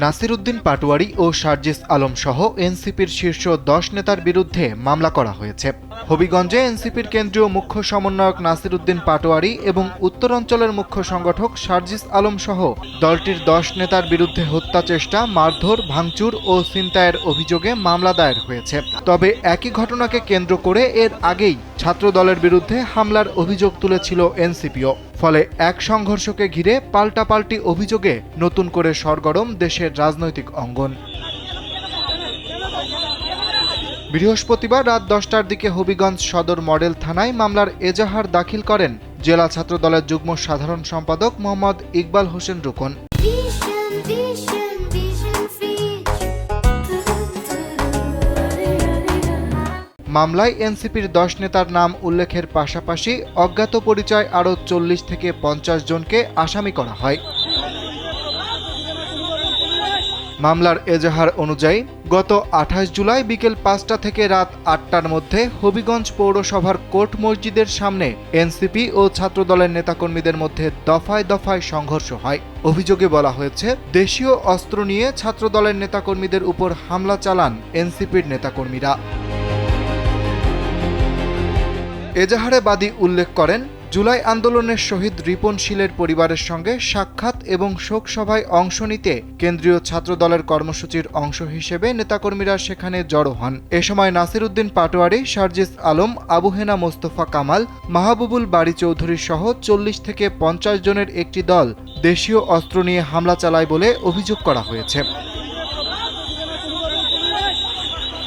নাসির উদ্দিন পাটোয়ারি ও সার্জিস আলম সহ এনসিপির শীর্ষ 10 নেতার বিরুদ্ধে মামলা করা হয়েছে। হবিগঞ্জে এনসিপির কেন্দ্রীয় মুখ্য সমন্বয়ক নাসির উদ্দিন পাটোয়ারি এবং উত্তরাঞ্চলের মুখ্য সংগঠক সার্জিস আলম সহ দলটির 10 নেতার বিরুদ্ধে হত্যা চেষ্টা, মারধর, ভাঙচুর ও ছিনতাইয়ের অভিযোগে মামলা দায়ের হয়েছে। তবে একই ঘটনাকে কেন্দ্র করে এর আগেই ছাত্র দলের বিরুদ্ধে হামলার অভিযোগ তুলেছিল এনসিপিও। ফলে এক সংঘর্ষকে ঘিরে পাল্টাপাল্টি অভিযোগে নতুন করে সরগরম দেশের রাজনৈতিক অঙ্গন। বৃহস্পতিবার রাত 10টার দিকে হবিগঞ্জ সদর মডেল থানায় মামলার এজাহার দাখিল করেন জেলা ছাত্র দলের যুগ্ম সাধারণ সম্পাদক মোহাম্মদ ইকবাল হোসেন রুকন। মামলায় এনসিপির 10 নেতার নাম উল্লেখের পাশাপাশি অজ্ঞাত পরিচয় আরও 40 থেকে 50 জনকে আসামি করা হয়। মামলার এজাহার অনুযায়ী গত 28 জুলাই বিকেল 5টা থেকে রাত 8টার মধ্যে হবিগঞ্জ পৌরসভার কোর্ট মসজিদের সামনে এনসিপি ও ছাত্রদলের নেতাকর্মীদের মধ্যে দফায় দফায় সংঘর্ষ হয়। অভিযোগে বলা হয়েছে, দেশীয় অস্ত্র নিয়ে ছাত্রদলের নেতাকর্মীদের উপর হামলা চালান এনসিপির নেতাকর্মীরা। এজাহারে বাদী উল্লেখ করেন, জুলাই আন্দোলনের শহীদ রিপন শীলের পরিবারের সঙ্গে সাক্ষাৎ এবং শোক সভায় অংশ নিতে কেন্দ্রীয় ছাত্রদলের কর্মসূচির অংশ হিসেবে নেতাকর্মীরা সেখানে জড়ো হন। এ সময় নাসির উদ্দিন পাটোয়ারি, সার্জিস আলম, আবু হেনা মোস্তফা কামাল, মাহবুবুল বাড়ি চৌধুরী সহ 40 থেকে 50 জনের একটি দল দেশীয় অস্ত্র নিয়ে হামলা চালায় বলে অভিযোগ করা হয়েছে।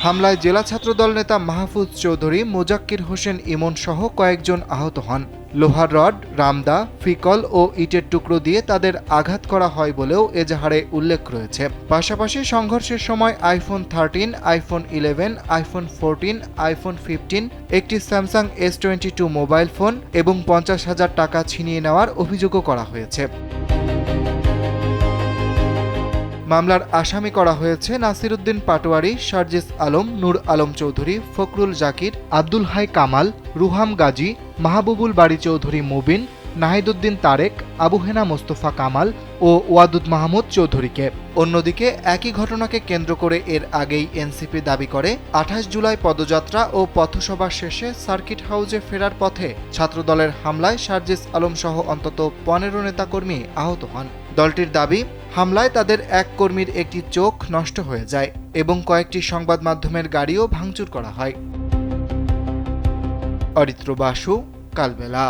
হামলায় জেলা ছাত্রদল নেতা মাহফুজ চৌধুরী, মোজাক্কির হোসেন ইমন সহ কয়েকজন আহত হন। লোহার রড, রামদা, ফিকল ও ইটের টুকরো দিয়ে তাদের আঘাত করা হয় বলেও এজাহারে উল্লেখ রয়েছে। পাশাপাশি সংঘর্ষের সময় আইফোন 13, আইফোন 11, আইফোন 14, আইফোন 15, একটি স্যামসাং S22 মোবাইল ফোন এবং 50,000 টাকা ছিনিয়ে নেওয়ার অভিযোগও করা হয়েছে। মামলার আসামি করা হয়েছে নাসির উদ্দিন পাটোয়ারি, সার্জিস আলম, নূর আলম চৌধুরী, ফখরুল জাকির, আব্দুল হাই কামাল, রুহাম গাজী, মাহবুবুল বাড়ি চৌধুরী মুবিন, নাহিদউদ্দিন তারেক, আবু হেনা মোস্তফা কামাল ও ওয়াদুদ মাহমুদ চৌধুরীকে। অন্যদিকে একই ঘটনাকে কেন্দ্র করে এর আগেই এনসিপি দাবি করে 28 জুলাই পদযাত্রা ও পথসভা শেষে সার্কিট হাউসে ফেরার পথে ছাত্রদলের হামলায় সার্জিস আলম সহ অন্তত 15 নেতাকর্মী আহত হন। দলটির দাবি, হামলায় তাদের এক কর্মীর একটি চোখ নষ্ট হয়ে যায় এবং কয়েকটি সংবাদ মাধ্যমের গাড়িও ভাঙচুর করা হয়। অরিত্র বাসু, কালবেলা।